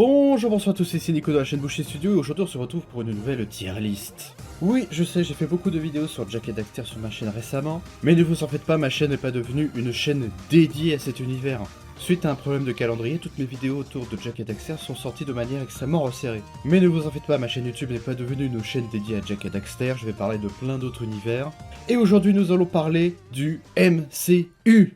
Bonjour, bonsoir à tous, c'est Nico de la chaîne Boucher Studio et aujourd'hui on se retrouve pour une nouvelle tier list. Oui, je sais, j'ai fait beaucoup de vidéos sur Jack et Daxter sur ma chaîne récemment, mais ne vous en faites pas, ma chaîne n'est pas devenue une chaîne dédiée à cet univers. Suite à un problème de calendrier, toutes mes vidéos autour de Jack et Daxter sont sorties de manière extrêmement resserrée. Mais ne vous en faites pas, ma chaîne YouTube n'est pas devenue une chaîne dédiée à Jack et Daxter, je vais parler de plein d'autres univers. Et aujourd'hui nous allons parler du MCU.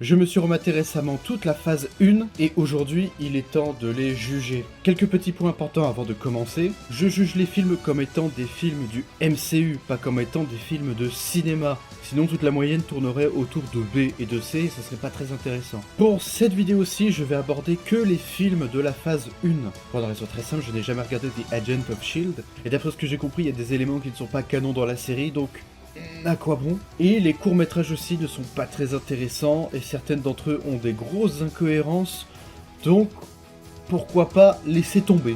Je me suis rematé récemment toute la phase 1 et aujourd'hui il est temps de les juger. Quelques petits points importants avant de commencer. Je juge les films comme étant des films du MCU, pas comme étant des films de cinéma. Sinon toute la moyenne tournerait autour de B et de C et ça serait pas très intéressant. Pour cette vidéo-ci, je vais aborder que les films de la phase 1. Pour une raison très simple, je n'ai jamais regardé The Agent of S.H.I.E.L.D. Et d'après ce que j'ai compris, il y a des éléments qui ne sont pas canons dans la série, donc à quoi bon? Et les courts-métrages aussi ne sont pas très intéressants, et certaines d'entre eux ont des grosses incohérences, donc pourquoi pas laisser tomber?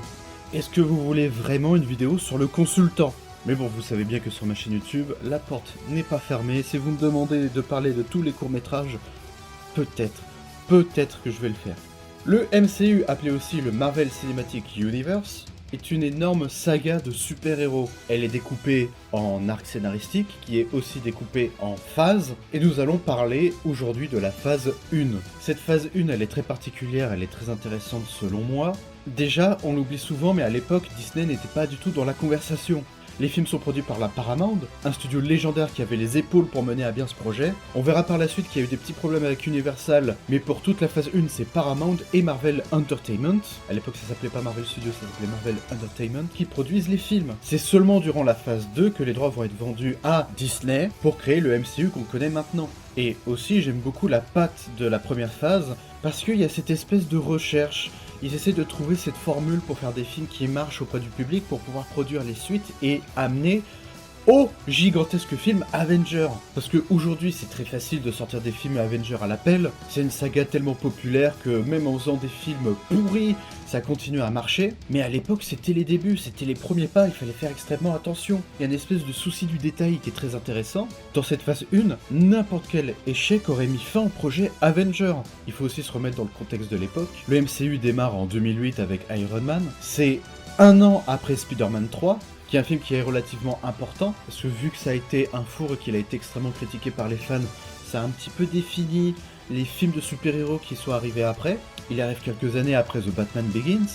Est-ce que vous voulez vraiment une vidéo sur le consultant? Mais bon, vous savez bien que sur ma chaîne YouTube, la porte n'est pas fermée. Si vous me demandez de parler de tous les courts-métrages, peut-être que je vais le faire. Le MCU, appelé aussi le Marvel Cinematic Universe, est une énorme saga de super-héros. Elle est découpée en arc scénaristique, qui est aussi découpée en phases, et nous allons parler aujourd'hui de la phase 1. Cette phase 1, elle est très particulière, elle est très intéressante selon moi. Déjà, on l'oublie souvent, mais à l'époque, Disney n'était pas du tout dans la conversation. Les films sont produits par la Paramount, un studio légendaire qui avait les épaules pour mener à bien ce projet. On verra par la suite qu'il y a eu des petits problèmes avec Universal, mais pour toute la phase 1, c'est Paramount et Marvel Entertainment. À l'époque, ça s'appelait pas Marvel Studios, ça s'appelait Marvel Entertainment, qui produisent les films. C'est seulement durant la phase 2 que les droits vont être vendus à Disney pour créer le MCU qu'on connaît maintenant. Et aussi, j'aime beaucoup la patte de la première phase, parce qu'il y a cette espèce de recherche. Ils essaient de trouver cette formule pour faire des films qui marchent auprès du public pour pouvoir produire les suites et amener au gigantesque film Avengers. Parce qu'aujourd'hui c'est très facile de sortir des films Avengers à l'appel, c'est une saga tellement populaire que même en faisant des films pourris, ça continue à marcher. Mais à l'époque c'était les débuts, c'était les premiers pas, il fallait faire extrêmement attention. Il y a une espèce de souci du détail qui est très intéressant. Dans cette phase 1, n'importe quel échec aurait mis fin au projet Avengers. Il faut aussi se remettre dans le contexte de l'époque. Le MCU démarre en 2008 avec Iron Man, c'est un an après Spider-Man 3, qui est un film qui est relativement important, parce que vu que ça a été un four et qu'il a été extrêmement critiqué par les fans, ça a un petit peu défini les films de super-héros qui sont arrivés après. Il arrive quelques années après The Batman Begins,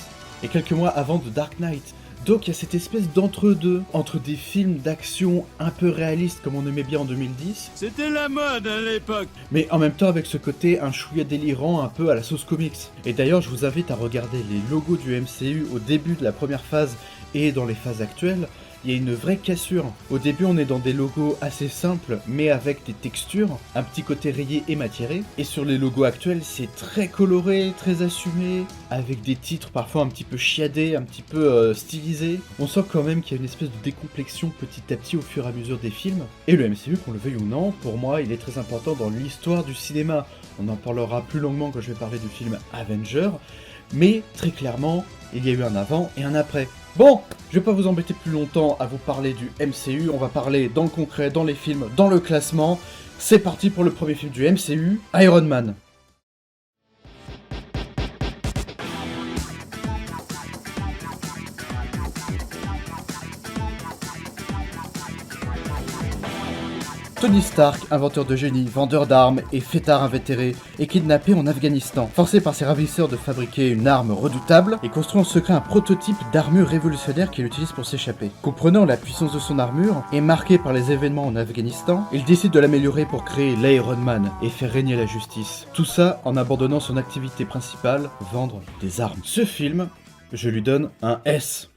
et quelques mois avant The Dark Knight. Donc il y a cette espèce d'entre-deux, entre des films d'action un peu réalistes comme on aimait bien en 2010. C'était la mode à l'époque. Mais en même temps avec ce côté un chouïa délirant un peu à la sauce comics. Et d'ailleurs je vous invite à regarder les logos du MCU au début de la première phase et dans les phases actuelles. Il y a une vraie cassure. Au début, on est dans des logos assez simples, mais avec des textures, un petit côté rayé et matiéré. Et sur les logos actuels, c'est très coloré, très assumé, avec des titres parfois un petit peu chiadés, un petit peu stylisés. On sent quand même qu'il y a une espèce de décomplexion petit à petit au fur et à mesure des films. Et le MCU, qu'on le veuille ou non, pour moi, il est très important dans l'histoire du cinéma. On en parlera plus longuement quand je vais parler du film Avengers. Mais très clairement, il y a eu un avant et un après. Bon, je vais pas vous embêter plus longtemps à vous parler du MCU, on va parler dans le concret, dans les films, dans le classement. C'est parti pour le premier film du MCU, Iron Man. Tony Stark, inventeur de génie, vendeur d'armes et fêtard invétéré, est kidnappé en Afghanistan. Forcé par ses ravisseurs de fabriquer une arme redoutable, il construit en secret un prototype d'armure révolutionnaire qu'il utilise pour s'échapper. Comprenant la puissance de son armure, et marqué par les événements en Afghanistan, il décide de l'améliorer pour créer l'Iron Man et faire régner la justice. Tout ça en abandonnant son activité principale, vendre des armes. Ce film, je lui donne un S.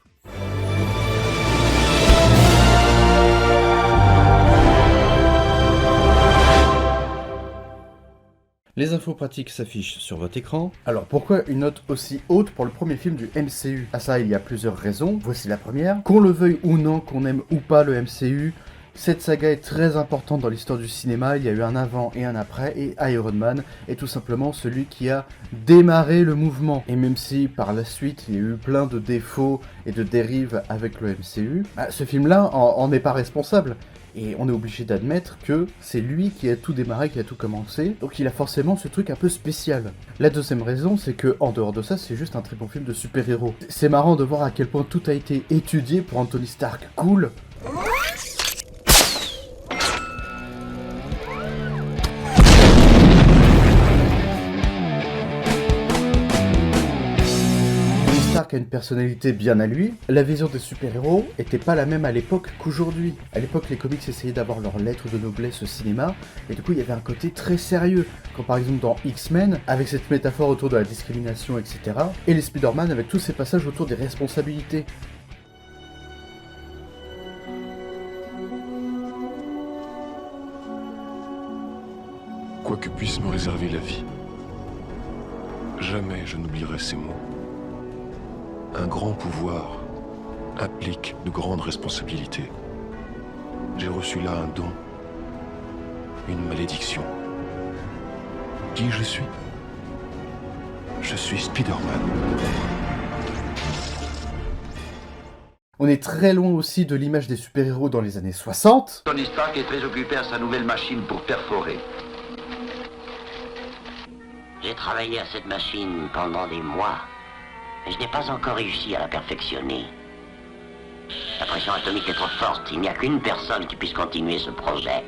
Les infos pratiques s'affichent sur votre écran. Alors pourquoi une note aussi haute pour le premier film du MCU? À ça il y a plusieurs raisons, voici la première. Qu'on le veuille ou non, qu'on aime ou pas le MCU, Cette saga est très importante dans l'histoire du cinéma, il y a eu un avant et un après, et Iron Man est tout simplement celui qui a démarré le mouvement. Et même si par la suite il y a eu plein de défauts et de dérives avec le MCU, ce film-là en est pas responsable. Et on est obligé d'admettre que c'est lui qui a tout démarré, qui a tout commencé, donc il a forcément ce truc un peu spécial. La deuxième raison, c'est que en dehors de ça, c'est juste un très bon film de super-héros. C'est marrant de voir à quel point tout a été étudié pour un Tony Stark cool. Stark a une personnalité bien à lui, la vision des super-héros était pas la même à l'époque qu'aujourd'hui. À l'époque, les comics essayaient d'avoir leur lettre de noblesse au cinéma, et du coup il y avait un côté très sérieux, comme par exemple dans X-Men, avec cette métaphore autour de la discrimination, etc., et les Spider-Man avec tous ces passages autour des responsabilités. Quoi que puisse me réserver la vie, jamais je n'oublierai ces mots. Un grand pouvoir implique de grandes responsabilités. J'ai reçu là un don, une malédiction. Qui je suis? Je suis Spider-Man. On est très loin aussi de l'image des super-héros dans les années 60. Tony Stark est très occupé à sa nouvelle machine pour perforer. J'ai travaillé à cette machine pendant des mois. Mais je n'ai pas encore réussi à la perfectionner. La pression atomique est trop forte. Il n'y a qu'une personne qui puisse continuer ce projet.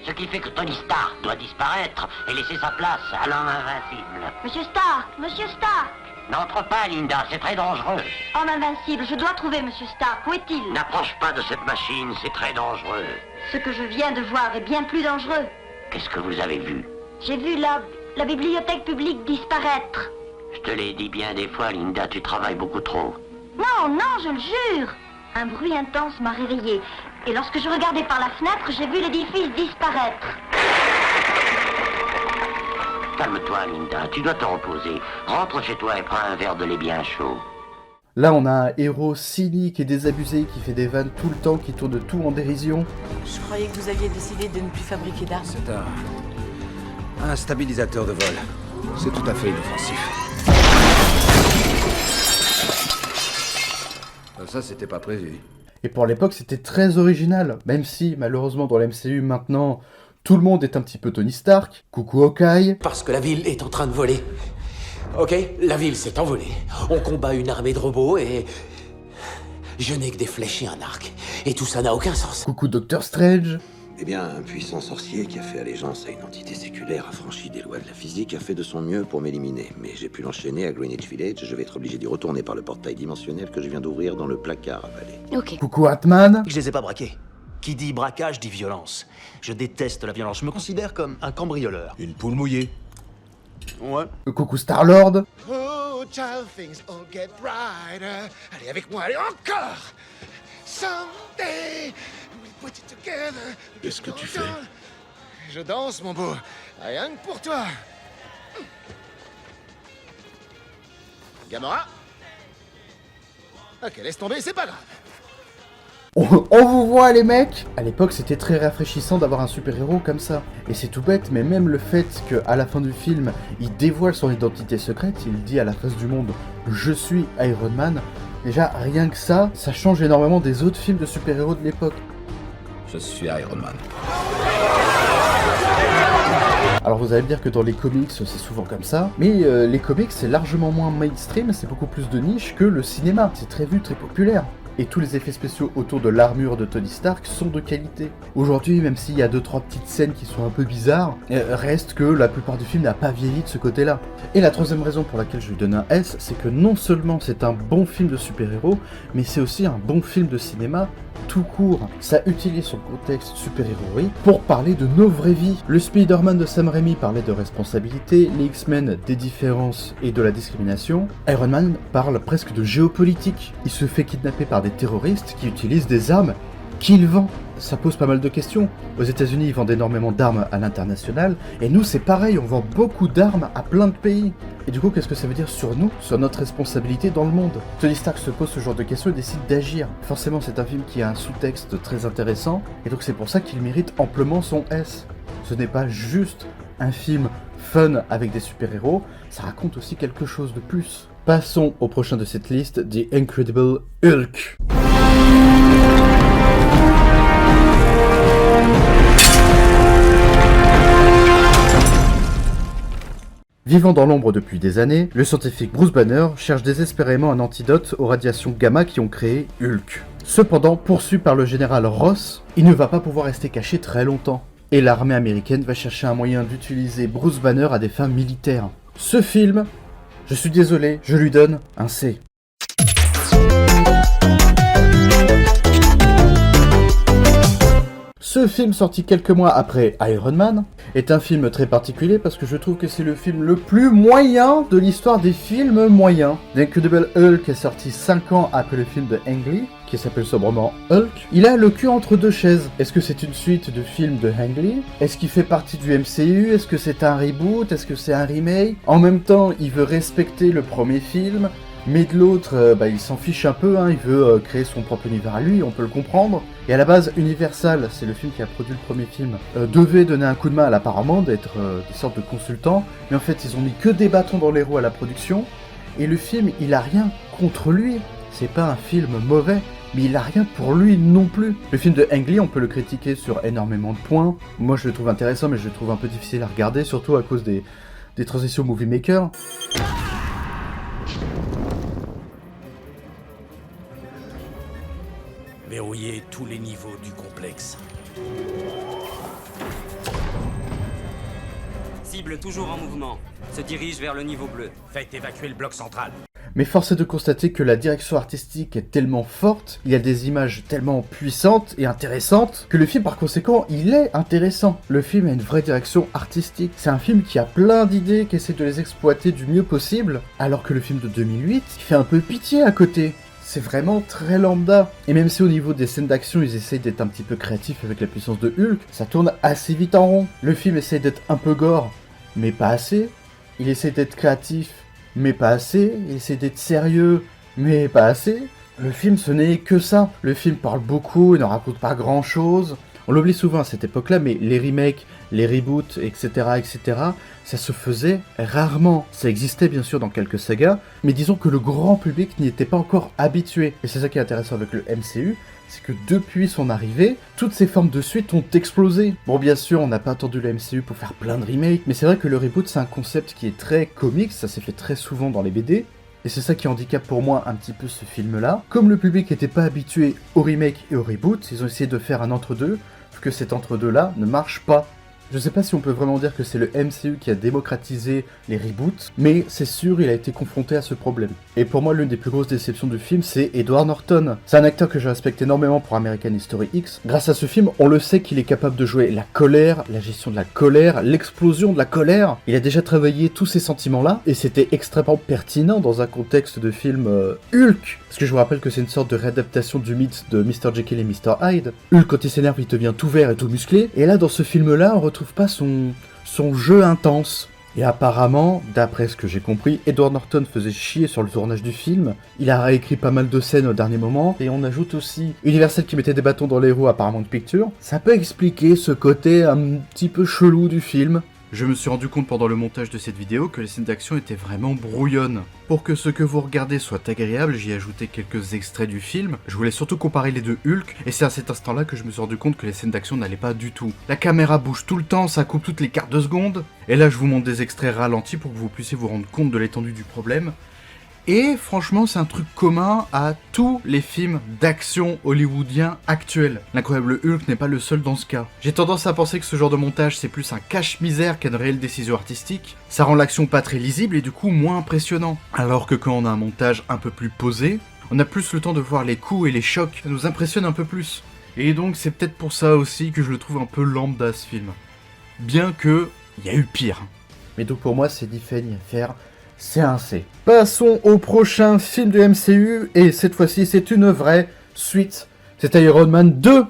Ce qui fait que Tony Stark doit disparaître et laisser sa place à l'homme invincible. Monsieur Stark! Monsieur Stark! N'entre pas, Linda, c'est très dangereux. Homme invincible, je dois trouver Monsieur Stark. Où est-il? N'approche pas de cette machine, c'est très dangereux. Ce que je viens de voir est bien plus dangereux. Qu'est-ce que vous avez vu? J'ai vu la bibliothèque publique disparaître. Je te l'ai dit bien des fois, Linda, tu travailles beaucoup trop. Non, non, je le jure. Un bruit intense m'a réveillée. Et lorsque je regardais par la fenêtre, j'ai vu l'édifice disparaître. Calme-toi, Linda, tu dois te reposer. Rentre chez toi et prends un verre de lait bien chaud. Là, on a un héros cynique et désabusé qui fait des vannes tout le temps, qui tourne tout en dérision. Je croyais que vous aviez décidé de ne plus fabriquer d'armes. C'est un stabilisateur de vol. C'est tout à fait inoffensif. Ça, c'était pas prévu. Et pour l'époque, c'était très original, même si, malheureusement, dans l'MCU, maintenant, tout le monde est un petit peu Tony Stark. Coucou Hawkeye. Parce que la ville est en train de voler. Ok, la ville s'est envolée. On combat une armée de robots et... je n'ai que des flèches et un arc. Et tout ça n'a aucun sens. Coucou Doctor Strange. Eh bien, un puissant sorcier qui a fait allégeance à une entité séculaire a franchi des lois de la physique, a fait de son mieux pour m'éliminer. Mais j'ai pu l'enchaîner à Greenwich Village, je vais être obligé d'y retourner par le portail dimensionnel que je viens d'ouvrir dans le placard avalé. Ok. Coucou Ant-Man. Je les ai pas braqués. Qui dit braquage dit violence. Je déteste la violence, je me considère comme un cambrioleur. Une poule mouillée. Ouais. Coucou Star-Lord. Oh, child, things all get brighter. Allez avec moi, allez encore. Someday, we'll put it together. Qu'est-ce que tu fais? Je danse, mon beau. Rien que pour toi. Gamora? Ok, laisse tomber, c'est pas grave. On vous voit les mecs. À l'époque, c'était très rafraîchissant d'avoir un super-héros comme ça. Et c'est tout bête, mais même le fait qu'à la fin du film, il dévoile son identité secrète, il dit à la face du monde « Je suis Iron Man », déjà, rien que ça change énormément des autres films de super-héros de l'époque. Je suis Iron Man. Alors vous allez me dire que dans les comics, c'est souvent comme ça, mais les comics, c'est largement moins mainstream, c'est beaucoup plus de niche que le cinéma. C'est très vu, très populaire. Et tous les effets spéciaux autour de l'armure de Tony Stark sont de qualité. Aujourd'hui, même s'il y a 2-3 petites scènes qui sont un peu bizarres, reste que la plupart du film n'a pas vieilli de ce côté-là. Et la troisième raison pour laquelle je lui donne un S, c'est que non seulement c'est un bon film de super-héros, mais c'est aussi un bon film de cinéma tout court. Ça utilise son contexte super-héroïque pour parler de nos vraies vies. Le Spider-Man de Sam Raimi parlait de responsabilité, les X-Men des différences et de la discrimination. Iron Man parle presque de géopolitique. Il se fait kidnapper par des terroristes qui utilisent des armes qu'il vend. Ça pose pas mal de questions. Aux États-Unis, ils vendent énormément d'armes à l'international, et nous, c'est pareil, on vend beaucoup d'armes à plein de pays. Et du coup, qu'est-ce que ça veut dire sur nous, sur notre responsabilité dans le monde? Tony Stark se pose ce genre de questions et décide d'agir. Forcément, c'est un film qui a un sous-texte très intéressant, et donc c'est pour ça qu'il mérite amplement son S. Ce n'est pas juste un film fun avec des super-héros, ça raconte aussi quelque chose de plus. Passons au prochain de cette liste, The Incredible Hulk. Vivant dans l'ombre depuis des années, le scientifique Bruce Banner cherche désespérément un antidote aux radiations gamma qui ont créé Hulk. Cependant, poursuivi par le général Ross, il ne va pas pouvoir rester caché très longtemps. Et l'armée américaine va chercher un moyen d'utiliser Bruce Banner à des fins militaires. Ce film, je suis désolé, je lui donne un C. Ce film, sorti quelques mois après Iron Man, est un film très particulier parce que je trouve que c'est le film le plus moyen de l'histoire des films moyens. The Incredible Hulk est sorti 5 ans après le film de Ang Lee, qui s'appelle sobrement Hulk. Il a le cul entre deux chaises. Est-ce que c'est une suite de films de Ang Lee? Est-ce qu'il fait partie du MCU? Est-ce que c'est un reboot? Est-ce que c'est un remake? En même temps, il veut respecter le premier film, mais de l'autre, il s'en fiche un peu, il veut créer son propre univers à lui, on peut le comprendre. Et à la base, Universal, c'est le film qui a produit le premier film, devait donner un coup de main à la Paramount, d'être des sortes de consultants, mais en fait, ils ont mis que des bâtons dans les roues à la production, et le film, il a rien contre lui. C'est pas un film mauvais, mais il a rien pour lui non plus. Le film de Ang Lee, on peut le critiquer sur énormément de points. Moi, je le trouve intéressant, mais je le trouve un peu difficile à regarder, surtout à cause des transitions movie maker. Verrouiller tous les niveaux du complexe. Cible toujours en mouvement. Se dirige vers le niveau bleu. Faites évacuer le bloc central. Mais force est de constater que la direction artistique est tellement forte, il y a des images tellement puissantes et intéressantes, que le film par conséquent, il est intéressant. Le film a une vraie direction artistique. C'est un film qui a plein d'idées, qui essaie de les exploiter du mieux possible, alors que le film de 2008, il fait un peu pitié à côté. C'est vraiment très lambda. Et même si au niveau des scènes d'action, ils essayent d'être un petit peu créatifs avec la puissance de Hulk, ça tourne assez vite en rond. Le film essaie d'être un peu gore, mais pas assez. Il essaie d'être créatif, mais pas assez. Il essaie d'être sérieux, mais pas assez. Le film, ce n'est que ça. Le film parle beaucoup, il ne raconte pas grand-chose. On l'oublie souvent à cette époque-là, mais les remakes, les reboots, etc., ça se faisait rarement. Ça existait bien sûr dans quelques sagas, mais disons que le grand public n'y était pas encore habitué. Et c'est ça qui est intéressant avec le MCU, c'est que depuis son arrivée, toutes ces formes de suite ont explosé. Bon, bien sûr, on n'a pas attendu le MCU pour faire plein de remakes, mais c'est vrai que le reboot, c'est un concept qui est très comique, ça s'est fait très souvent dans les BD, et c'est ça qui handicape pour moi un petit peu ce film-là. Comme le public n'était pas habitué au remake et au reboot, ils ont essayé de faire un entre-deux, que cet entre-deux-là ne marche pas. Je sais pas si on peut vraiment dire que c'est le MCU qui a démocratisé les reboots, mais c'est sûr, il a été confronté à ce problème. Et pour moi, l'une des plus grosses déceptions du film, c'est Edward Norton. C'est un acteur que je respecte énormément pour American History X. Grâce à ce film, on le sait qu'il est capable de jouer la colère, la gestion de la colère, l'explosion de la colère. Il a déjà travaillé tous ces sentiments-là, et c'était extrêmement pertinent dans un contexte de film Hulk. Parce que je vous rappelle que c'est une sorte de réadaptation du mythe de Mr. Jekyll et Mr. Hyde. Hulk, quand il s'énerve, il devient tout vert et tout musclé. Et là, dans ce film-là, on retrouve pas son jeu intense. Et apparemment, d'après ce que j'ai compris, Edward Norton faisait chier sur le tournage du film. Il a réécrit pas mal de scènes au dernier moment. Et on ajoute aussi Universal qui mettait des bâtons dans les roues à Paramount Pictures. Ça peut expliquer ce côté un petit peu chelou du film. Je me suis rendu compte pendant le montage de cette vidéo que les scènes d'action étaient vraiment brouillonnes. Pour que ce que vous regardez soit agréable, j'y ai ajouté quelques extraits du film. Je voulais surtout comparer les deux Hulk, et c'est à cet instant-là que je me suis rendu compte que les scènes d'action n'allaient pas du tout. La caméra bouge tout le temps, ça coupe toutes les quarts de seconde, et là je vous montre des extraits ralentis pour que vous puissiez vous rendre compte de l'étendue du problème. Et franchement, c'est un truc commun à tous les films d'action hollywoodiens actuels. L'incroyable Hulk n'est pas le seul dans ce cas. J'ai tendance à penser que ce genre de montage, c'est plus un cache-misère qu'une réelle décision artistique. Ça rend l'action pas très lisible et du coup moins impressionnant. Alors que quand on a un montage un peu plus posé, on a plus le temps de voir les coups et les chocs. Ça nous impressionne un peu plus. Et donc c'est peut-être pour ça aussi que je le trouve un peu lambda ce film. Bien que, il y a eu pire. Mais donc pour moi, c'est difficile à faire. C'est un C. Passons au prochain film du MCU, et cette fois-ci, c'est une vraie suite. C'est Iron Man 2.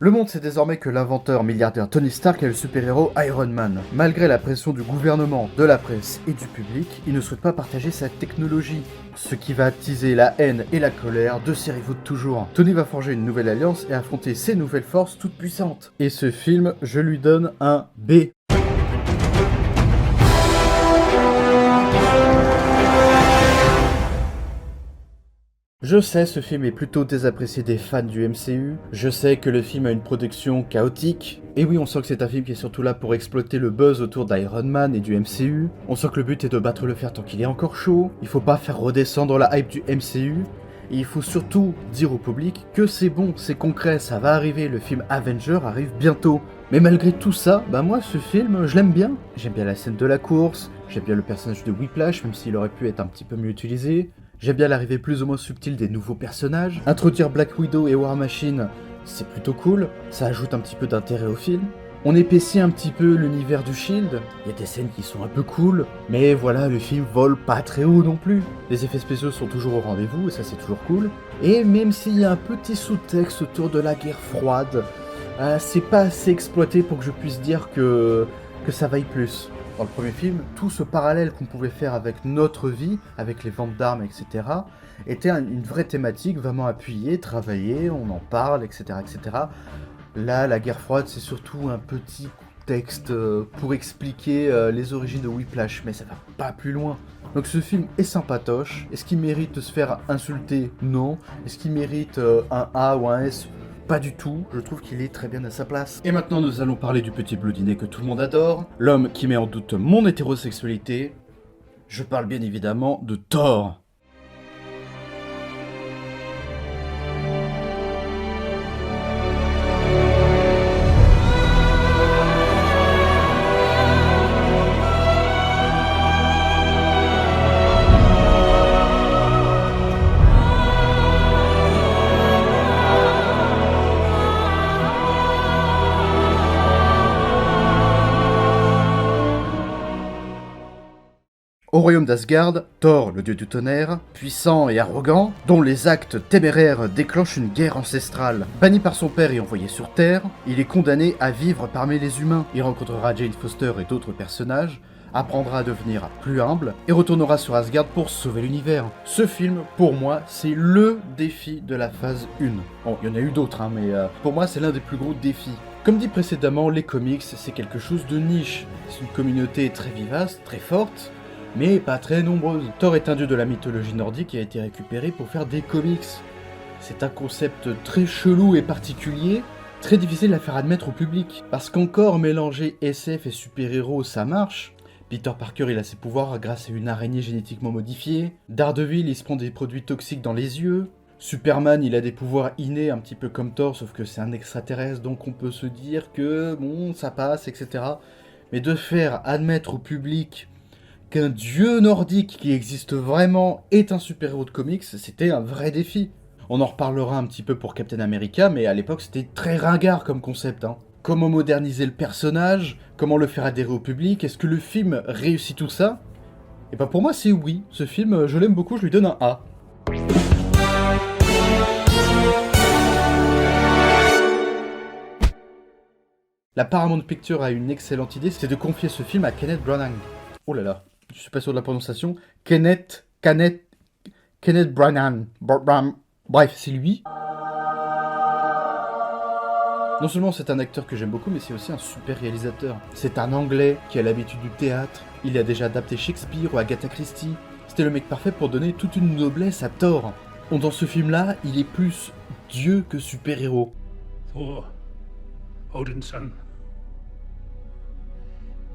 Le monde sait désormais que l'inventeur milliardaire Tony Stark est le super-héros Iron Man. Malgré la pression du gouvernement, de la presse et du public, il ne souhaite pas partager sa technologie, ce qui va attiser la haine et la colère de ses rivaux de toujours. Tony va forger une nouvelle alliance et affronter ses nouvelles forces toutes puissantes. Et ce film, je lui donne un B. Je sais, ce film est plutôt désapprécié des fans du MCU, je sais que le film a une production chaotique, et oui, on sent que c'est un film qui est surtout là pour exploiter le buzz autour d'Iron Man et du MCU, on sent que le but est de battre le fer tant qu'il est encore chaud, il faut pas faire redescendre la hype du MCU, et il faut surtout dire au public que c'est bon, c'est concret, ça va arriver, le film Avenger arrive bientôt. Mais malgré tout ça, bah moi ce film, je l'aime bien. J'aime bien la scène de la course, j'aime bien le personnage de Whiplash, même s'il aurait pu être un petit peu mieux utilisé. J'aime bien l'arrivée plus ou moins subtile des nouveaux personnages. Introduire Black Widow et War Machine, c'est plutôt cool, ça ajoute un petit peu d'intérêt au film. On épaissit un petit peu l'univers du Shield, il y a des scènes qui sont un peu cool, mais voilà, le film vole pas très haut non plus. Les effets spéciaux sont toujours au rendez-vous, et ça c'est toujours cool. Et même s'il y a un petit sous-texte autour de la guerre froide, c'est pas assez exploité pour que je puisse dire que ça vaille plus. Dans le premier film, tout ce parallèle qu'on pouvait faire avec notre vie, avec les ventes d'armes, etc., était une vraie thématique vraiment appuyée, travaillée, on en parle, etc., etc. Là, la guerre froide, c'est surtout un petit texte pour expliquer les origines de Whiplash, mais ça va pas plus loin. Donc ce film est sympatoche. Est-ce qu'il mérite de se faire insulter? Non. Est-ce qu'il mérite un A ou un S? Pas du tout, je trouve qu'il est très bien à sa place. Et maintenant nous allons parler du petit blondinet que tout le monde adore, l'homme qui met en doute mon hétérosexualité. Je parle bien évidemment de Thor. Au royaume d'Asgard, Thor, le dieu du tonnerre, puissant et arrogant, dont les actes téméraires déclenchent une guerre ancestrale. Banni par son père et envoyé sur Terre, il est condamné à vivre parmi les humains. Il rencontrera Jane Foster et d'autres personnages, apprendra à devenir plus humble et retournera sur Asgard pour sauver l'univers. Ce film, pour moi, c'est LE défi de la phase 1. Bon, il y en a eu d'autres, mais pour moi, c'est l'un des plus gros défis. Comme dit précédemment, les comics, c'est quelque chose de niche. C'est une communauté très vivace, très forte, mais pas très nombreuse. Thor est un dieu de la mythologie nordique qui a été récupéré pour faire des comics. C'est un concept très chelou et particulier, très difficile à faire admettre au public. Parce qu'encore mélanger SF et super-héros, ça marche. Peter Parker, il a ses pouvoirs grâce à une araignée génétiquement modifiée. Daredevil, il se prend des produits toxiques dans les yeux. Superman, il a des pouvoirs innés, un petit peu comme Thor, sauf que c'est un extraterrestre, donc on peut se dire que, bon, ça passe, etc. Mais de faire admettre au public qu'un dieu nordique qui existe vraiment est un super-héros de comics, c'était un vrai défi. On en reparlera un petit peu pour Captain America, mais à l'époque c'était très ringard comme concept. Comment moderniser le personnage? Comment le faire adhérer au public? Est-ce que le film réussit tout ça? Et bah pour moi c'est oui. Ce film, je l'aime beaucoup, je lui donne un A. La Paramount Pictures a une excellente idée, c'est de confier ce film à Kenneth Branagh. Oh là là, je suis pas sûr de la prononciation. Kenneth Branagh. Bref, c'est lui. Non seulement c'est un acteur que j'aime beaucoup, mais c'est aussi un super réalisateur. C'est un Anglais qui a l'habitude du théâtre. Il a déjà adapté Shakespeare ou Agatha Christie. C'était le mec parfait pour donner toute une noblesse à Thor. Dans ce film-là, il est plus dieu que super-héros. Thor, Odin's son.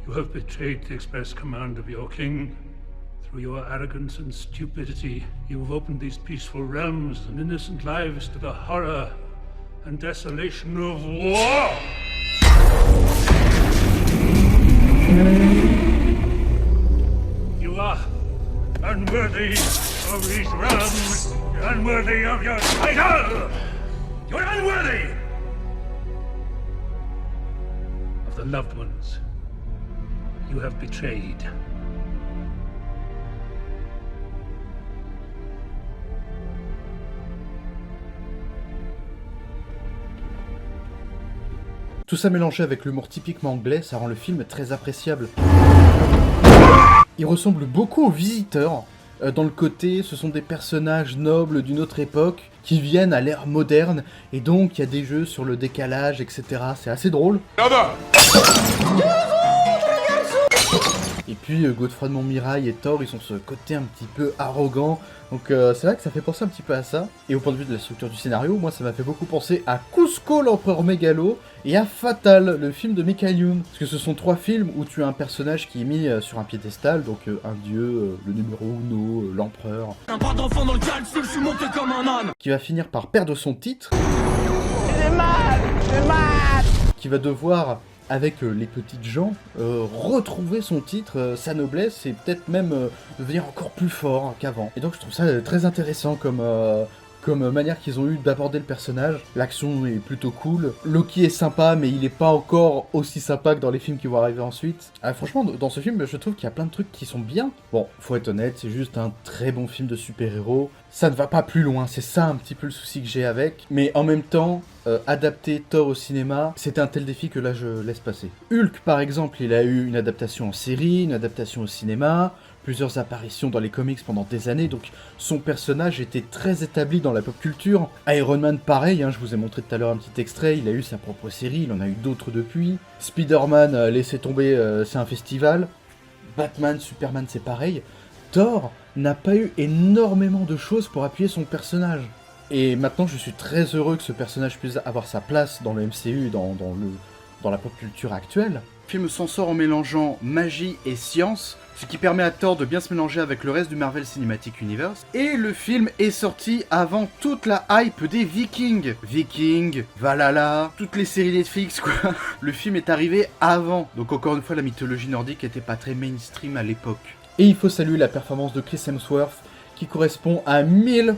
You have betrayed the express command of your king. Through your arrogance and stupidity, you have opened these peaceful realms and innocent lives to the horror and desolation of war! You are unworthy of these realms, unworthy of your title! You're unworthy of the loved ones you have betrayed. Tout ça mélangé avec l'humour typiquement anglais, ça rend le film très appréciable. Il ressemble beaucoup aux Visiteurs, dans le côté, ce sont des personnages nobles d'une autre époque qui viennent à l'ère moderne, et donc il y a des jeux sur le décalage, etc. C'est assez drôle. Et puis Godefroy de Montmirail et Thor, ils ont ce côté un petit peu arrogant, donc c'est vrai que ça fait penser un petit peu à ça. Et au point de vue de la structure du scénario, moi ça m'a fait beaucoup penser à Cusco l'Empereur Mégalo et à Fatal, le film de Michael Youn. Parce que ce sont 3 films où tu as un personnage qui est mis sur un piédestal, donc un dieu, le numéro uno, l'empereur. Un bras d'enfant dans le calcul, je suis monté comme un âne. Qui va finir par perdre son titre. J'ai mal. Qui va devoir, avec les petites gens, retrouver son titre, sa noblesse, et peut-être même devenir encore plus fort qu'avant. Et donc je trouve ça très intéressant comme manière qu'ils ont eu d'aborder le personnage. L'action est plutôt cool. Loki est sympa, mais il est pas encore aussi sympa que dans les films qui vont arriver ensuite. Franchement, dans ce film, je trouve qu'il y a plein de trucs qui sont bien. Bon, faut être honnête, c'est juste un très bon film de super-héros. Ça ne va pas plus loin, c'est ça un petit peu le souci que j'ai avec. Mais en même temps, adapter Thor au cinéma, c'était un tel défi que là je laisse passer. Hulk, par exemple, il a eu une adaptation en série, une adaptation au cinéma, plusieurs apparitions dans les comics pendant des années, donc son personnage était très établi dans la pop culture. Iron Man, pareil, je vous ai montré tout à l'heure un petit extrait, il a eu sa propre série, il en a eu d'autres depuis. Spider-Man, laissez tomber, c'est un festival. Batman, Superman, c'est pareil. Thor n'a pas eu énormément de choses pour appuyer son personnage. Et maintenant, je suis très heureux que ce personnage puisse avoir sa place dans le MCU, dans la pop culture actuelle. Le film s'en sort en mélangeant magie et science, ce qui permet à Thor de bien se mélanger avec le reste du Marvel Cinematic Universe. Et le film est sorti avant toute la hype des Vikings. Vikings, Valhalla, toutes les séries Netflix, quoi. Le film est arrivé avant. Donc encore une fois, la mythologie nordique était pas très mainstream à l'époque. Et il faut saluer la performance de Chris Hemsworth, qui correspond à 1000%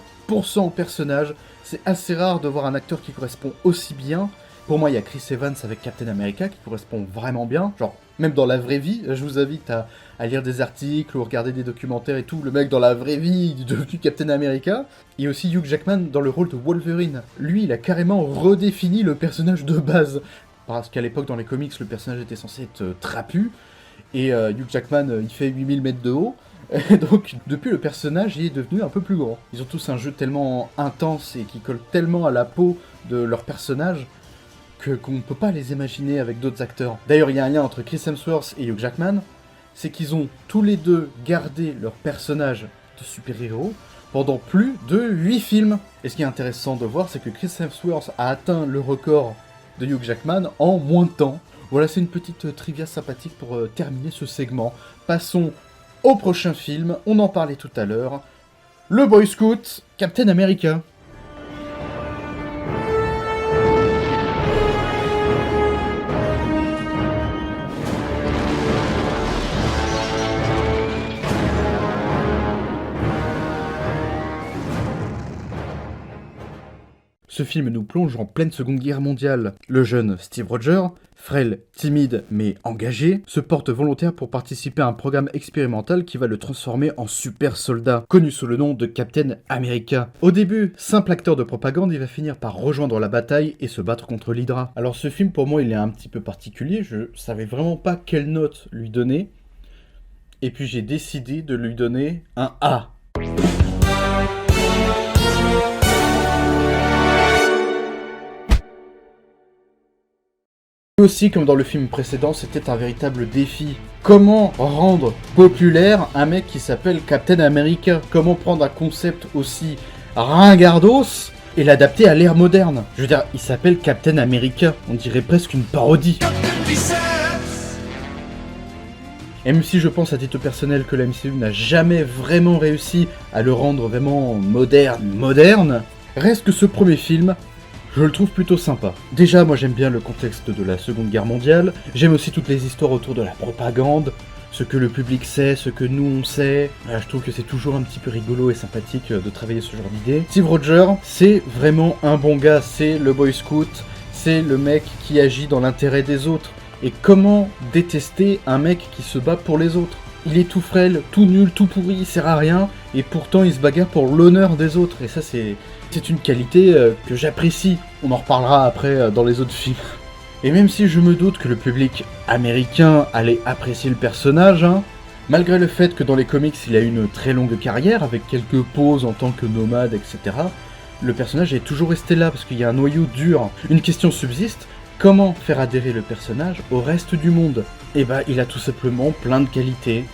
au personnage. C'est assez rare de voir un acteur qui correspond aussi bien. Pour moi, il y a Chris Evans avec Captain America qui correspond vraiment bien. Genre, même dans la vraie vie, je vous invite à lire des articles ou regarder des documentaires et tout. Le mec, dans la vraie vie, il est devenu Captain America. Il y a aussi Hugh Jackman dans le rôle de Wolverine. Lui, il a carrément redéfini le personnage de base. Parce qu'à l'époque, dans les comics, le personnage était censé être trapu. Et Hugh Jackman, il fait 8000 mètres de haut. Et donc, depuis, le personnage il est devenu un peu plus grand. Ils ont tous un jeu tellement intense et qui colle tellement à la peau de leur personnage qu'on ne peut pas les imaginer avec d'autres acteurs. D'ailleurs, il y a un lien entre Chris Hemsworth et Hugh Jackman, c'est qu'ils ont tous les deux gardé leur personnage de super-héros pendant plus de 8 films. Et ce qui est intéressant de voir, c'est que Chris Hemsworth a atteint le record de Hugh Jackman en moins de temps. Voilà, c'est une petite trivia sympathique pour terminer ce segment. Passons au prochain film, on en parlait tout à l'heure, le Boy Scout, Captain America. Ce film nous plonge en pleine Seconde Guerre mondiale. Le jeune Steve Rogers, frêle, timide mais engagé, se porte volontaire pour participer à un programme expérimental qui va le transformer en super soldat, connu sous le nom de Captain America. Au début, simple acteur de propagande, il va finir par rejoindre la bataille et se battre contre l'Hydra. Alors ce film pour moi il est un petit peu particulier, je savais vraiment pas quelle note lui donner, et puis j'ai décidé de lui donner un A. Aussi, comme dans le film précédent, c'était un véritable défi. Comment rendre populaire un mec qui s'appelle Captain America? Comment prendre un concept aussi ringardos et l'adapter à l'ère moderne? Je veux dire, il s'appelle Captain America, on dirait presque une parodie. Et même si je pense à titre personnel que la MCU n'a jamais vraiment réussi à le rendre vraiment moderne, reste que ce premier film, je le trouve plutôt sympa. Déjà, moi j'aime bien le contexte de la Seconde Guerre mondiale, j'aime aussi toutes les histoires autour de la propagande, ce que le public sait, ce que nous on sait. Je trouve que c'est toujours un petit peu rigolo et sympathique de travailler ce genre d'idée. Steve Rogers, c'est vraiment un bon gars, c'est le Boy Scout, c'est le mec qui agit dans l'intérêt des autres. Et comment détester un mec qui se bat pour les autres? Il est tout frêle, tout nul, tout pourri, il sert à rien, et pourtant il se bagarre pour l'honneur des autres. Et ça c'est une qualité que j'apprécie. On en reparlera après dans les autres films. Et même si je me doute que le public américain allait apprécier le personnage, hein, malgré le fait que dans les comics il a eu une très longue carrière avec quelques pauses en tant que nomade, etc., le personnage est toujours resté là parce qu'il y a un noyau dur. Une question subsiste, comment faire adhérer le personnage au reste du monde? Et bah il a tout simplement plein de qualités.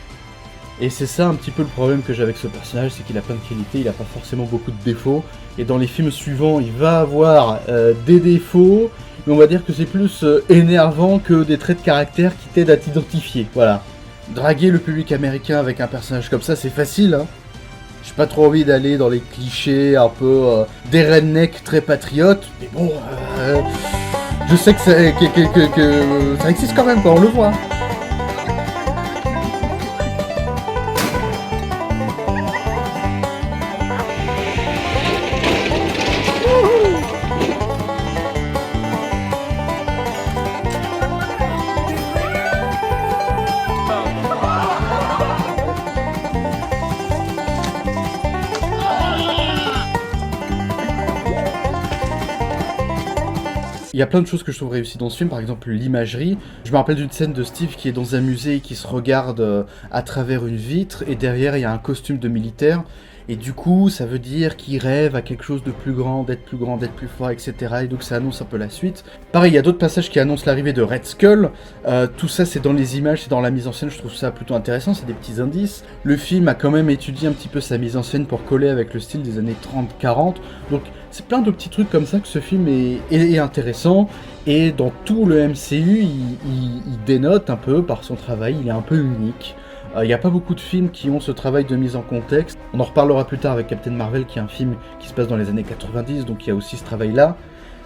Et c'est ça un petit peu le problème que j'ai avec ce personnage, c'est qu'il a plein de qualités, il a pas forcément beaucoup de défauts. Et dans les films suivants, il va avoir des défauts, mais on va dire que c'est plus énervant que des traits de caractère qui t'aident à t'identifier. Voilà. Draguer le public américain avec un personnage comme ça, c'est facile, hein. J'ai pas trop envie d'aller dans les clichés un peu des rednecks très patriotes, mais bon, je sais que ça existe quand même, quoi, on le voit. Il y a plein de choses que je trouve réussies dans ce film, par exemple l'imagerie. Je me rappelle d'une scène de Steve qui est dans un musée et qui se regarde à travers une vitre, et derrière il y a un costume de militaire, et du coup ça veut dire qu'il rêve à quelque chose de plus grand, d'être plus fort, etc. Et donc ça annonce un peu la suite. Pareil, il y a d'autres passages qui annoncent l'arrivée de Red Skull. Tout ça c'est dans les images, c'est dans la mise en scène, je trouve ça plutôt intéressant, c'est des petits indices. Le film a quand même étudié un petit peu sa mise en scène pour coller avec le style des années 30-40, donc c'est plein de petits trucs comme ça que ce film est intéressant, et dans tout le MCU, il dénote un peu par son travail, il est un peu unique. Il n'y a pas beaucoup de films qui ont ce travail de mise en contexte. On en reparlera plus tard avec Captain Marvel, qui est un film qui se passe dans les années 90, donc il y a aussi ce travail-là.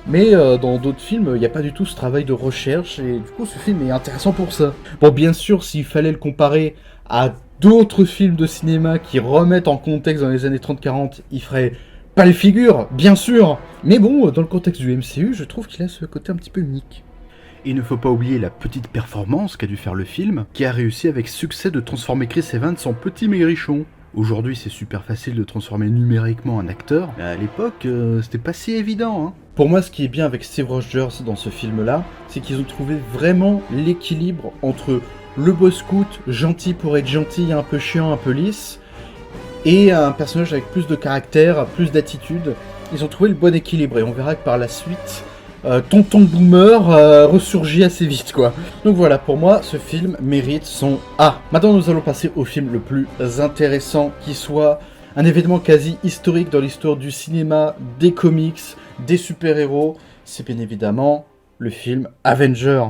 Mais dans d'autres films, il n'y a pas du tout ce travail de recherche, et du coup ce film est intéressant pour ça. Bon, bien sûr, s'il fallait le comparer à d'autres films de cinéma qui remettent en contexte dans les années 30-40, il ferait pas le figure, bien sûr. Mais bon, dans le contexte du MCU, je trouve qu'il a ce côté un petit peu unique. Il ne faut pas oublier la petite performance qu'a dû faire le film, qui a réussi avec succès de transformer Chris Evans en petit maigrichon. Aujourd'hui, c'est super facile de transformer numériquement un acteur, mais à l'époque, c'était pas si évident, hein. Pour moi, ce qui est bien avec Steve Rogers dans ce film-là, c'est qu'ils ont trouvé vraiment l'équilibre entre le boy scout, gentil pour être gentil, un peu chiant, un peu lisse, et un personnage avec plus de caractère, plus d'attitude. Ils ont trouvé le bon équilibre, et on verra que par la suite, Tonton Boomer ressurgit assez vite, quoi. Donc voilà, pour moi, ce film mérite son A. Maintenant, nous allons passer au film le plus intéressant qui soit, un événement quasi historique dans l'histoire du cinéma, des comics, des super-héros. C'est bien évidemment le film Avenger.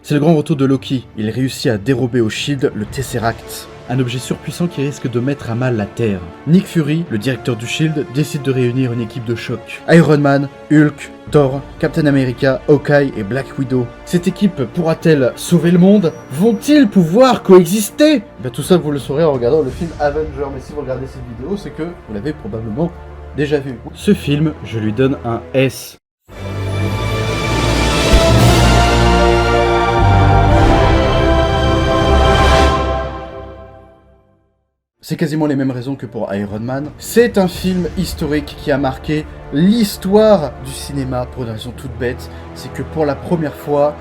C'est le grand retour de Loki. Il réussit à dérober au Shield le Tesseract, un objet surpuissant qui risque de mettre à mal la Terre. Nick Fury, le directeur du Shield, décide de réunir une équipe de choc. Iron Man, Hulk, Thor, Captain America, Hawkeye et Black Widow. Cette équipe pourra-t-elle sauver le monde? Vont-ils pouvoir coexister? Tout ça vous le saurez en regardant le film Avenger, mais si vous regardez cette vidéo, c'est que vous l'avez probablement déjà vu. Ce film, je lui donne un S. C'est quasiment les mêmes raisons que pour Iron Man. C'est un film historique qui a marqué l'histoire du cinéma pour une raison toute bête. C'est que pour la première fois,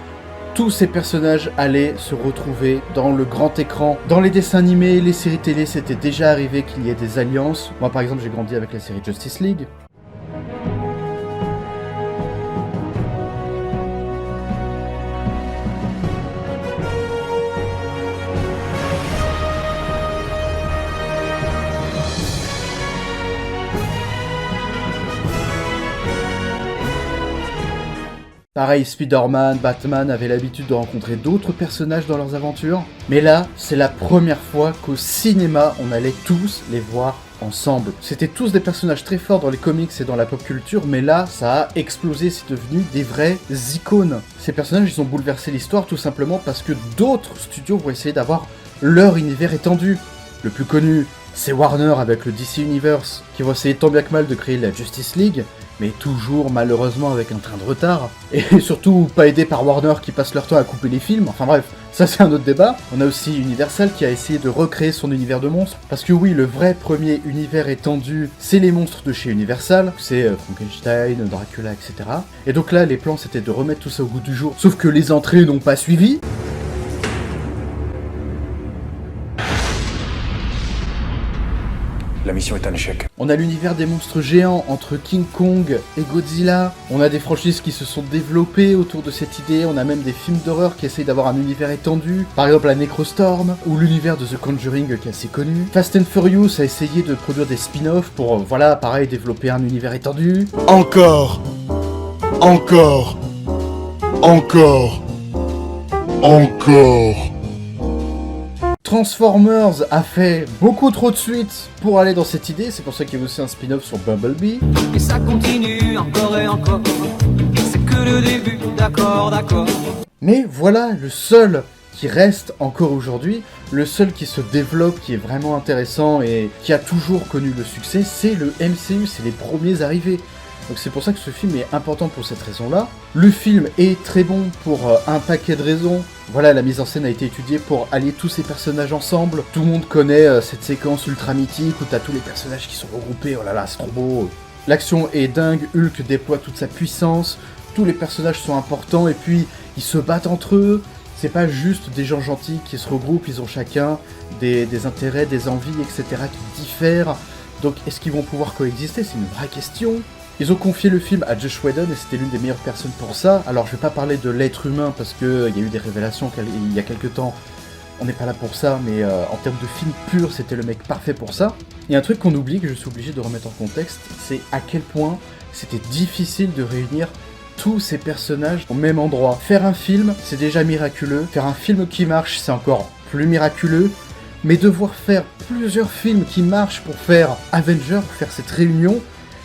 tous ces personnages allaient se retrouver dans le grand écran. Dans les dessins animés, les séries télé, c'était déjà arrivé qu'il y ait des alliances. Moi par exemple, j'ai grandi avec la série Justice League. Pareil, Spider-Man, Batman avaient l'habitude de rencontrer d'autres personnages dans leurs aventures, mais là, c'est la première fois qu'au cinéma, on allait tous les voir ensemble. C'était tous des personnages très forts dans les comics et dans la pop culture, mais là, ça a explosé, c'est devenu des vraies icônes. Ces personnages, ils ont bouleversé l'histoire tout simplement parce que d'autres studios vont essayer d'avoir leur univers étendu. Le plus connu, c'est Warner avec le DC Universe, qui vont essayer tant bien que mal de créer la Justice League, mais toujours malheureusement avec un train de retard, et surtout pas aidé par Warner qui passe leur temps à couper les films, enfin bref, ça c'est un autre débat. On a aussi Universal qui a essayé de recréer son univers de monstres, parce que oui, le vrai premier univers étendu, c'est les monstres de chez Universal, c'est Frankenstein, Dracula, etc. Et donc là, les plans c'était de remettre tout ça au goût du jour, sauf que les entrées n'ont pas suivi. La mission est un échec. On a l'univers des monstres géants entre King Kong et Godzilla. On a des franchises qui se sont développées autour de cette idée. On a même des films d'horreur qui essayent d'avoir un univers étendu. Par exemple la Necrostorm, ou l'univers de The Conjuring qui est assez connu. Fast and Furious a essayé de produire des spin-offs pour, voilà, pareil, développer un univers étendu. Encore. Encore. Encore. Encore. Transformers a fait beaucoup trop de suites pour aller dans cette idée, c'est pour ça qu'il y a aussi un spin-off sur Bumblebee. Et ça continue encore et encore. C'est que le début, d'accord, d'accord. Mais voilà, le seul qui reste encore aujourd'hui, le seul qui se développe, qui est vraiment intéressant et qui a toujours connu le succès, c'est le MCU, c'est les premiers arrivés. Donc c'est pour ça que ce film est important pour cette raison-là. Le film est très bon pour un paquet de raisons. Voilà, la mise en scène a été étudiée pour allier tous ces personnages ensemble. Tout le monde connaît cette séquence ultra mythique où t'as tous les personnages qui sont regroupés, oh là là, c'est trop beau. L'action est dingue, Hulk déploie toute sa puissance, tous les personnages sont importants et puis ils se battent entre eux. C'est pas juste des gens gentils qui se regroupent, ils ont chacun des intérêts, des envies, etc. qui diffèrent. Donc est-ce qu'ils vont pouvoir coexister? C'est une vraie question. Ils ont confié le film à Joss Whedon et c'était l'une des meilleures personnes pour ça. Alors je vais pas parler de l'être humain parce qu'il y a eu des révélations il y a quelques temps. On n'est pas là pour ça, mais en termes de film pur, c'était le mec parfait pour ça. Et un truc qu'on oublie, que je suis obligé de remettre en contexte, c'est à quel point c'était difficile de réunir tous ces personnages au même endroit. Faire un film, c'est déjà miraculeux. Faire un film qui marche, c'est encore plus miraculeux. Mais devoir faire plusieurs films qui marchent pour faire Avengers, pour faire cette réunion,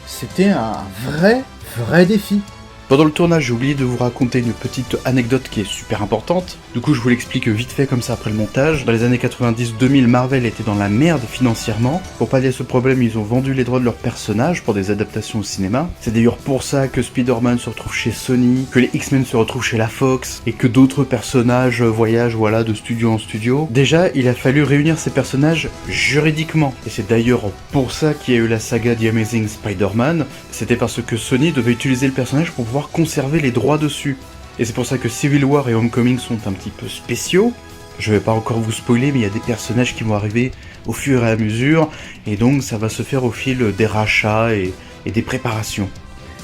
c'était un vrai défi. Pendant le tournage, j'ai oublié de vous raconter une petite anecdote qui est super importante. Du coup, je vous l'explique vite fait comme ça après le montage. Dans les années 90-2000, Marvel était dans la merde financièrement. Pour pallier ce problème, ils ont vendu les droits de leurs personnages pour des adaptations au cinéma. C'est d'ailleurs pour ça que Spider-Man se retrouve chez Sony, que les X-Men se retrouvent chez la Fox, et que d'autres personnages voyagent de studio en studio. Déjà, il a fallu réunir ces personnages juridiquement. Et c'est d'ailleurs pour ça qu'il y a eu la saga The Amazing Spider-Man. C'était parce que Sony devait utiliser le personnage pour pouvoir conserver les droits dessus. Et c'est pour ça que Civil War et Homecoming sont un petit peu spéciaux. Je vais pas encore vous spoiler, mais il y a des personnages qui vont arriver au fur et à mesure, et donc ça va se faire au fil des rachats et des préparations.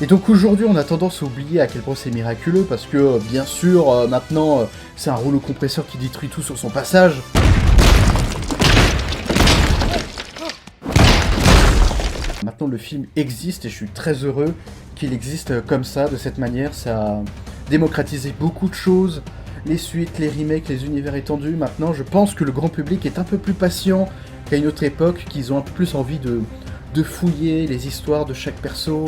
Et donc aujourd'hui, on a tendance à oublier à quel point c'est miraculeux, parce que bien sûr, maintenant, c'est un rouleau compresseur qui détruit tout sur son passage. Maintenant, le film existe et je suis très heureux qu'il existe comme ça, de cette manière. Ça a démocratisé beaucoup de choses, les suites, les remakes, les univers étendus. Maintenant, je pense que le grand public est un peu plus patient qu'à une autre époque, qu'ils ont un peu plus envie de fouiller les histoires de chaque perso.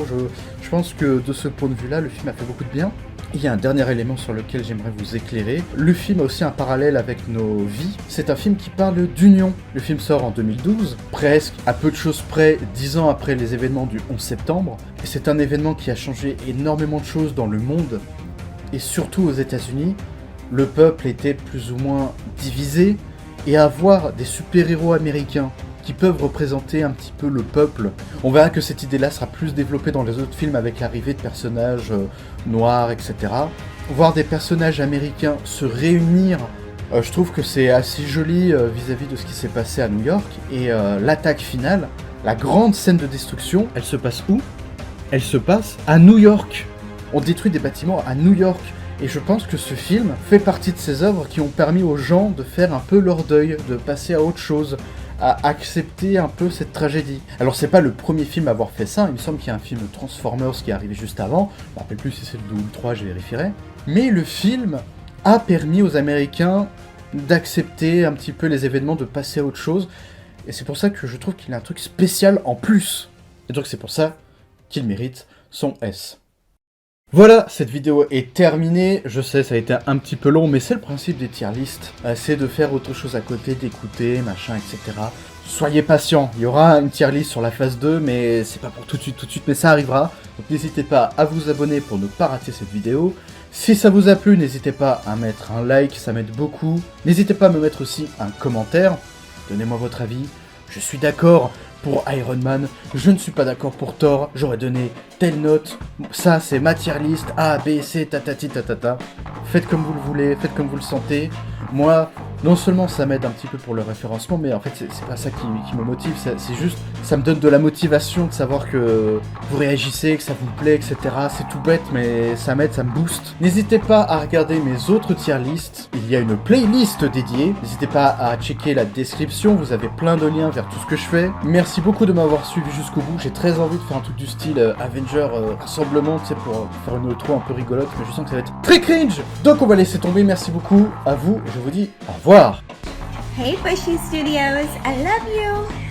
Je pense que de ce point de vue-là, le film a fait beaucoup de bien. Il y a un dernier élément sur lequel j'aimerais vous éclairer. Le film a aussi un parallèle avec nos vies. C'est un film qui parle d'union. Le film sort en 2012, presque à peu de choses près, 10 ans après les événements du 11 septembre. Et c'est un événement qui a changé énormément de choses dans le monde, et surtout aux États-Unis. Le peuple était plus ou moins divisé, et avoir des super-héros américains qui peuvent représenter un petit peu le peuple. On verra que cette idée-là sera plus développée dans les autres films avec l'arrivée de personnages noirs, etc. Voir des personnages américains se réunir, je trouve que c'est assez joli vis-à-vis de ce qui s'est passé à New York. Et l'attaque finale, la grande scène de destruction, elle se passe où? Elle se passe à New York. On détruit des bâtiments à New York. Et je pense que ce film fait partie de ces œuvres qui ont permis aux gens de faire un peu leur deuil, de passer à autre chose, à accepter un peu cette tragédie. Alors c'est pas le premier film à avoir fait ça, il me semble qu'il y a un film Transformers qui est arrivé juste avant, je me rappelle plus si c'est le 2 ou le 3, je vérifierai. Mais le film a permis aux Américains d'accepter un petit peu les événements, de passer à autre chose, et c'est pour ça que je trouve qu'il a un truc spécial en plus. Et donc c'est pour ça qu'il mérite son S. Voilà, cette vidéo est terminée. Je sais, ça a été un petit peu long, mais c'est le principe des tier lists. C'est de faire autre chose à côté, d'écouter, machin, etc. Soyez patients, il y aura une tier list sur la phase 2, mais c'est pas pour tout de suite, mais ça arrivera. Donc n'hésitez pas à vous abonner pour ne pas rater cette vidéo. Si ça vous a plu, n'hésitez pas à mettre un like, ça m'aide beaucoup. N'hésitez pas à me mettre aussi un commentaire. Donnez-moi votre avis. Je suis d'accord pour Iron Man, je ne suis pas d'accord pour Thor, j'aurais donné telle note, ça c'est ma tier list, A, B, C, tatati, tatata. Faites comme vous le voulez, faites comme vous le sentez. Moi, non seulement ça m'aide un petit peu pour le référencement, mais en fait c'est pas ça qui me motive, c'est juste, ça me donne de la motivation de savoir que vous réagissez, que ça vous plaît, etc. C'est tout bête, mais ça m'aide, ça me booste. N'hésitez pas à regarder mes autres tier lists, il y a une playlist dédiée, n'hésitez pas à checker la description, vous avez plein de liens vers tout ce que je fais. Merci beaucoup de m'avoir suivi jusqu'au bout, j'ai très envie de faire un truc du style Avenger Rassemblement, tu sais, pour faire une outro un peu rigolote, mais je sens que ça va être très cringe. Donc on va laisser tomber, merci beaucoup à vous, je vous dis au revoir. Hey Bushy Studios, I love you!